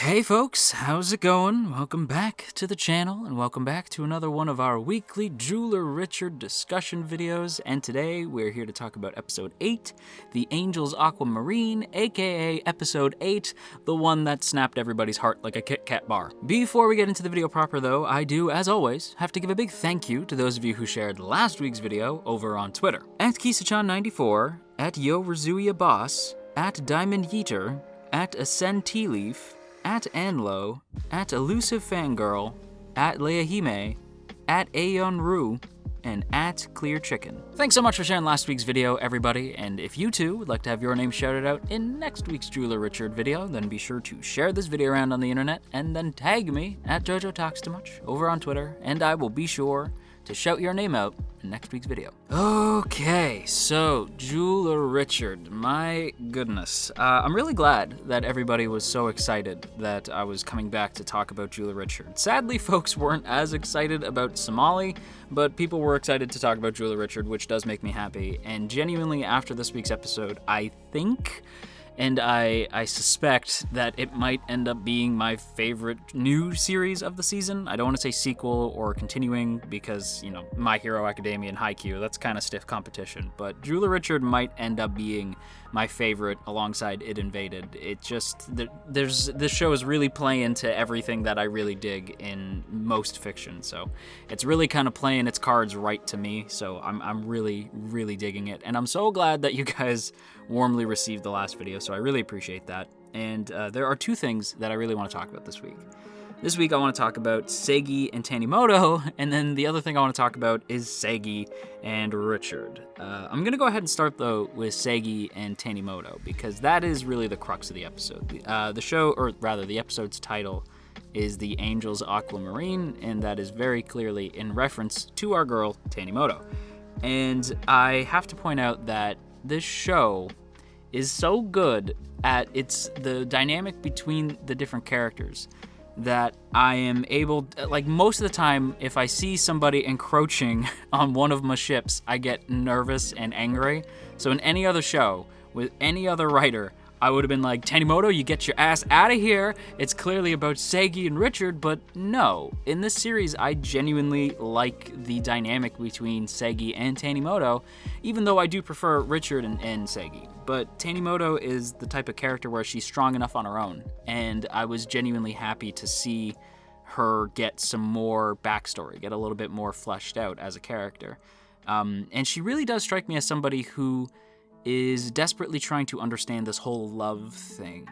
Hey folks, how's it going? Welcome back to the channel and welcome back to another one of our weekly Jeweler Richard discussion videos, and today we're here to talk about episode 8, The Angel's Aquamarine, aka episode 8, the one that snapped everybody's heart like a Kit Kat bar. Before we get into the video proper though, I do, as always, have to give a big thank you to those of you who shared last week's video over on Twitter. At Kisachan94, at YoRazuya at Diamond Yeeter, at Ascend Tea Leaf, at Anlo, at Elusive Fangirl, at Leahime, at Aeon Ru, and at Clear Chicken. Thanks so much for sharing last week's video, everybody, and if you too would like to have your name shouted out in next week's Jeweler Richard video, then be sure to share this video around on the internet and then tag me at JoJo Talks Too Much over on Twitter, and I will be sure to shout your name out in next week's video. Okay, so Jeweler Richard, my goodness. I'm really glad that everybody was so excited that I was coming back to talk about Jeweler Richard. Sadly, folks weren't as excited about Somali, but people were excited to talk about Jeweler Richard, which does make me happy. And genuinely, after this week's episode, I think, and I suspect that it might end up being my favorite new series of the season. I don't want to say sequel or continuing because, you know, My Hero Academia and Haikyuu, that's kind of stiff competition. But Jeweler Richard might end up being my favorite alongside It Invaded. It just, this show is really playing to everything that I really dig in most fiction. So it's really kind of playing its cards right to me. So I'm really, really digging it. And I'm so glad that you guys warmly received the last video. So I really appreciate that. And there are two things that I really want to talk about this week. This week I want to talk about Seigi and Tanimoto, and then the other thing I want to talk about is Seigi and Richard. I'm going to go ahead and start though with Seigi and Tanimoto, because that is really the crux of the episode. The show, or rather the episode's title, is The Angel's Aquamarine, and that is very clearly in reference to our girl, Tanimoto. And I have to point out that this show is so good at the dynamic between the different characters that I am able, like most of the time, if I see somebody encroaching on one of my ships, I get nervous and angry. So in any other show, with any other writer, I would have been like, Tanimoto, you get your ass out of here. It's clearly about Seigi and Richard, but no. In this series, I genuinely like the dynamic between Seigi and Tanimoto, even though I do prefer Richard and Seigi. But Tanimoto is the type of character where she's strong enough on her own, and I was genuinely happy to see her get some more backstory, get a little bit more fleshed out as a character. And she really does strike me as somebody who is desperately trying to understand this whole love thing.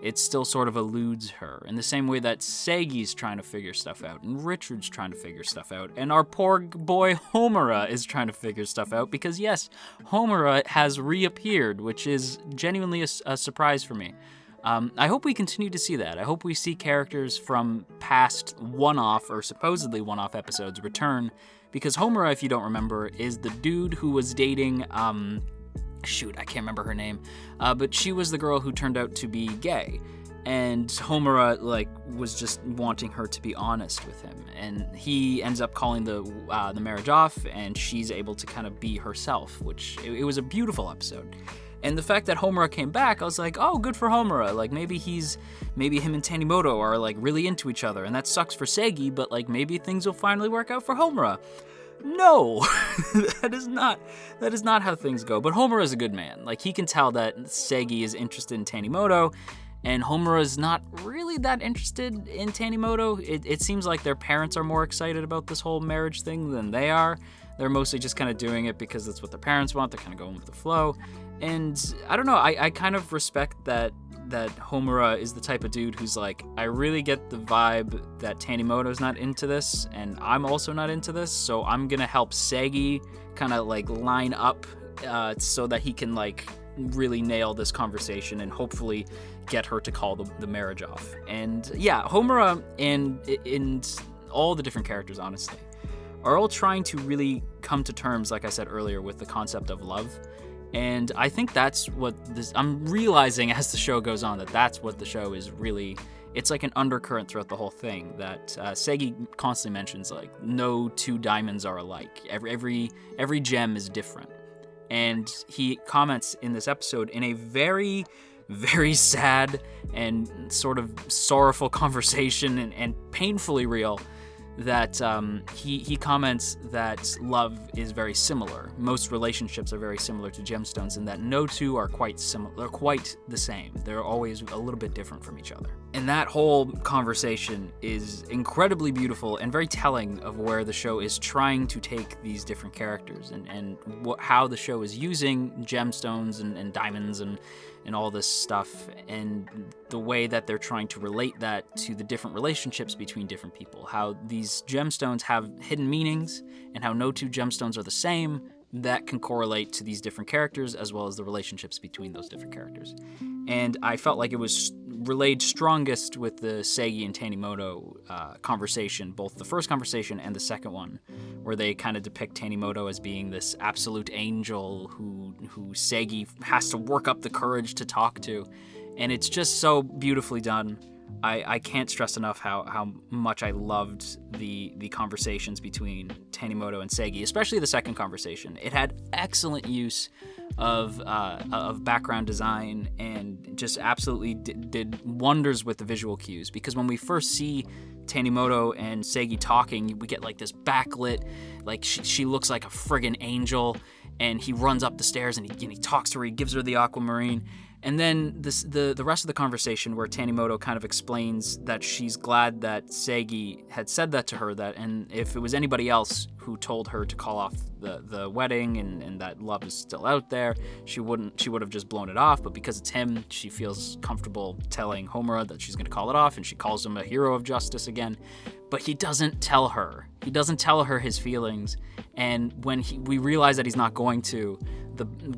It still sort of eludes her, in the same way that Seigi's trying to figure stuff out, and Richard's trying to figure stuff out, and our poor boy Homura is trying to figure stuff out, because yes, Homura has reappeared, which is genuinely a surprise for me. I hope we continue to see that. I hope we see characters from past one-off, or supposedly one-off episodes return, because Homura, if you don't remember, is the dude who was dating, shoot, I can't remember her name, but she was the girl who turned out to be gay, and Homura was just wanting her to be honest with him, and he ends up calling the marriage off, and she's able to kind of be herself, which it was a beautiful episode. And the fact that Homura came back, I was like, oh, good for Homura. Like maybe him and Tanimoto are like really into each other, and that sucks for Seigi, but like maybe things will finally work out for Homura. No, that is not how things go. But Homura is a good man. Like, he can tell that Seigi is interested in Tanimoto, and Homura is not really that interested in Tanimoto. It seems like their parents are more excited about this whole marriage thing than they are. They're mostly just kind of doing it because that's what their parents want. They're kind of going with the flow. And I don't know, I kind of respect that Homura is the type of dude who's like, I really get the vibe that Tanimoto's not into this, and I'm also not into this, so I'm gonna help Seigi kind of like line up so that he can like really nail this conversation and hopefully get her to call the marriage off. And yeah, Homura and all the different characters, honestly, are all trying to really come to terms, like I said earlier, with the concept of love. And I think that's what I'm realizing as the show goes on, that's what the show is really, it's like an undercurrent throughout the whole thing, that Seigi constantly mentions, like, no two diamonds are alike. Every gem is different. And he comments in this episode in a very, very sad and sort of sorrowful conversation and painfully real that he comments that love is very similar. Most relationships are very similar to gemstones, and that no two are quite similar. They're quite the same. They're always a little bit different from each other. And that whole conversation is incredibly beautiful and very telling of where the show is trying to take these different characters and how the show is using gemstones and diamonds and all this stuff, and the way that they're trying to relate that to the different relationships between different people. How these gemstones have hidden meanings, and how no two gemstones are the same, that can correlate to these different characters, as well as the relationships between those different characters. And I felt like it was relayed strongest with the Seigi and Tanimoto conversation, both the first conversation and the second one, where they kind of depict Tanimoto as being this absolute angel who Seigi has to work up the courage to talk to. And it's just so beautifully done. I can't stress enough how much I loved the conversations between Tanimoto and Seigi, especially the second conversation. It had excellent use of background design and just absolutely did wonders with the visual cues, because when we first see Tanimoto and Seigi talking, we get like this backlit, like she looks like a friggin' angel, and he runs up the stairs and he talks to her, he gives her the aquamarine. And then the rest of the conversation, where Tanimoto kind of explains that she's glad that Seigi had said that to her, that, and if it was anybody else who told her to call off the wedding and that love is still out there, she would have just blown it off. But because it's him, she feels comfortable telling Homura that she's going to call it off, and she calls him a hero of justice again. But he doesn't tell her. He doesn't tell her his feelings. And when we realize that he's not going to,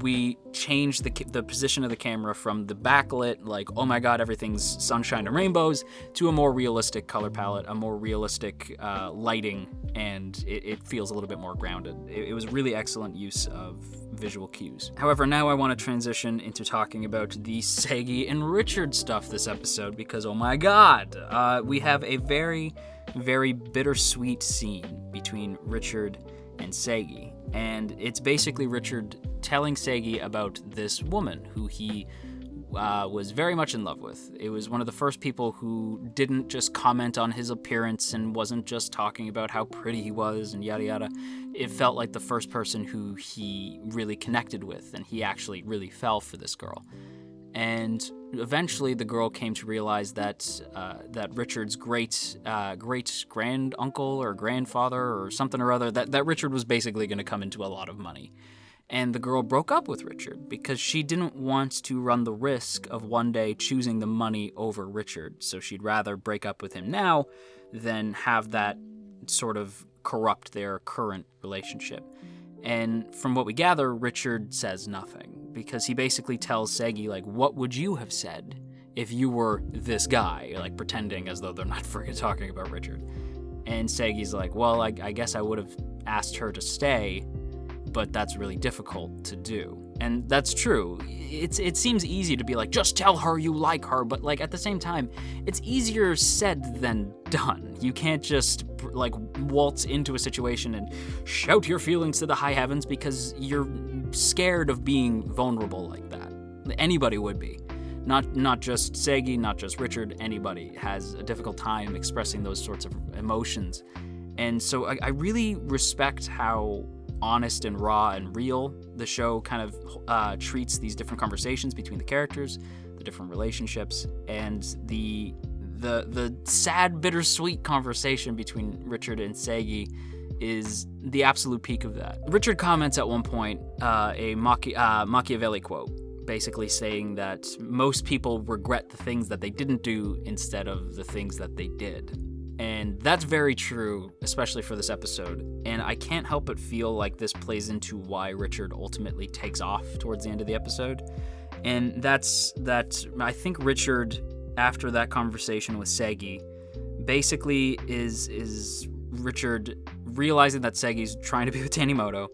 we change the position of the camera from the backlit, like, oh my god, everything's sunshine and rainbows, to a more realistic color palette, a more realistic lighting, and it feels a little bit more grounded. It was really excellent use of visual cues. However, now I want to transition into talking about the Seigi and Richard stuff this episode, because oh my god, we have a very, very bittersweet scene between Richard and Seigi. And it's basically Richard telling Seigi about this woman who he was very much in love with. It was one of the first people who didn't just comment on his appearance and wasn't just talking about how pretty he was and yada yada. It felt like the first person who he really connected with, and he actually really fell for this girl. And eventually the girl came to realize that Richard's great grand uncle or grandfather or something or other, that Richard was basically going to come into a lot of money. And the girl broke up with Richard because she didn't want to run the risk of one day choosing the money over Richard. So she'd rather break up with him now than have that sort of corrupt their current relationship. And from what we gather, Richard says nothing, because he basically tells Seigi, like, what would you have said if you were this guy? Like, pretending as though they're not freaking talking about Richard. And Seigi's like, well, I guess I would have asked her to stay, but that's really difficult to do. And that's true. It seems easy to be like, just tell her you like her, but like at the same time, it's easier said than done. You can't just like waltz into a situation and shout your feelings to the high heavens because you're scared of being vulnerable like that. Anybody would be. Not just Seigi, not just Richard, anybody has a difficult time expressing those sorts of emotions. And so I really respect how honest and raw and real the show kind of treats these different conversations between the characters, the different relationships, and the sad, bittersweet conversation between Richard and Seigi is the absolute peak of that. Richard comments at one point a Machiavelli quote, basically saying that most people regret the things that they didn't do instead of the things that they did. And that's very true, especially for this episode. And I can't help but feel like this plays into why Richard ultimately takes off towards the end of the episode. And that's that I think Richard, after that conversation with Seigi, basically is Richard realizing that Seigi's trying to be with Tanimoto.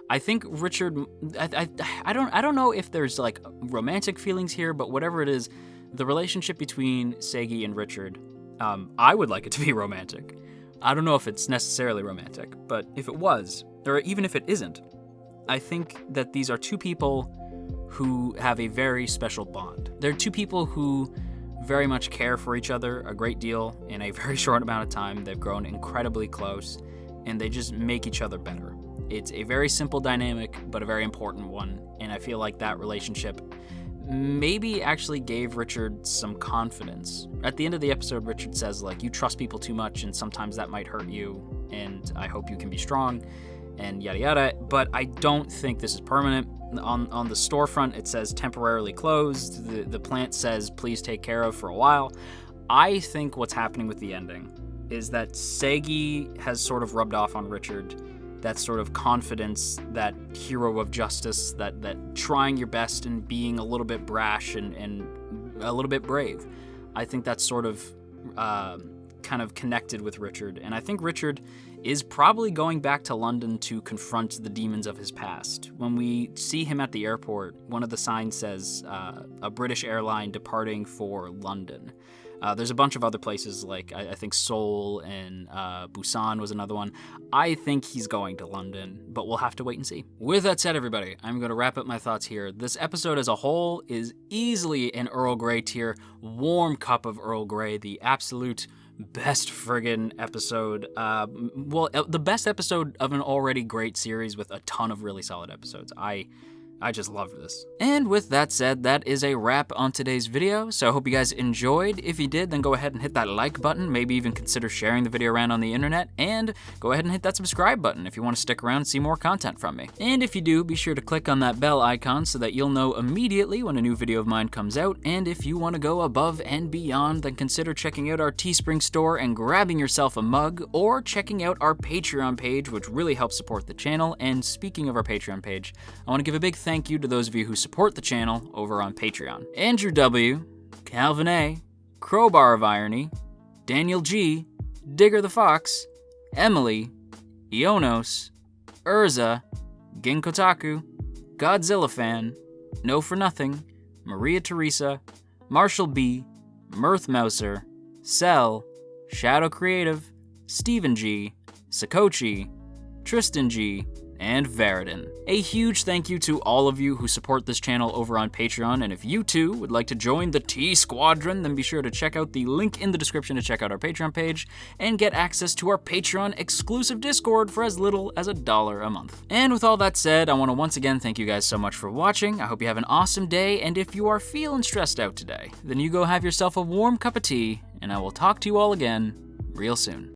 I think Richard, I don't know if there's like romantic feelings here, but whatever it is, the relationship between Seigi and Richard, I would like it to be romantic. I don't know if it's necessarily romantic, but if it was, or even if it isn't, I think that these are two people who have a very special bond. They're two people who very much care for each other a great deal in a very short amount of time. They've grown incredibly close, and they just make each other better. It's a very simple dynamic, but a very important one, and I feel like that relationship maybe actually gave Richard some confidence. At the end of the episode, Richard says, like, you trust people too much, and sometimes that might hurt you, and I hope you can be strong, and yada yada, but I don't think this is permanent. On the storefront, it says temporarily closed. The plant says please take care of for a while. I think what's happening with the ending is that Seigi has sort of rubbed off on Richard, that sort of confidence, that hero of justice, that trying your best and being a little bit brash and a little bit brave. I think that's sort of kind of connected with Richard, and I think Richard is probably going back to London to confront the demons of his past. When we see him at the airport, one of the signs says a British airline departing for London. There's a bunch of other places, like I think Seoul and Busan was another one. I think he's going to London, but we'll have to wait and see. With that said, everybody, I'm going to wrap up my thoughts here. This episode as a whole is easily an Earl Grey tier, warm cup of Earl Grey, the absolute best friggin' episode. The best episode of an already great series with a ton of really solid episodes. I just loved this. And with that said, that is a wrap on today's video, so I hope you guys enjoyed. If you did, then go ahead and hit that like button, maybe even consider sharing the video around on the internet, and go ahead and hit that subscribe button if you want to stick around and see more content from me. And if you do, be sure to click on that bell icon so that you'll know immediately when a new video of mine comes out, and if you want to go above and beyond, then consider checking out our Teespring store and grabbing yourself a mug, or checking out our Patreon page, which really helps support the channel. And speaking of our Patreon page, I want to give a big thank you to those of you who support the channel over on Patreon. Andrew W., Calvin A., Crowbar of Irony, Daniel G., Digger the Fox, Emily, Ionos, Urza, Ginkotaku, Godzilla Fan, No For Nothing, Maria Teresa, Marshall B., Mirth Mouser, Cell, Shadow Creative, Stephen G., Sakochi, Tristan G., and Veridin. A huge thank you to all of you who support this channel over on Patreon, and if you too would like to join the T Squadron, then be sure to check out the link in the description to check out our Patreon page and get access to our Patreon exclusive Discord for as little as $1 a month. And with all that said, I want to once again thank you guys so much for watching. I hope you have an awesome day, and if you are feeling stressed out today, then you go have yourself a warm cup of tea, and I will talk to you all again real soon.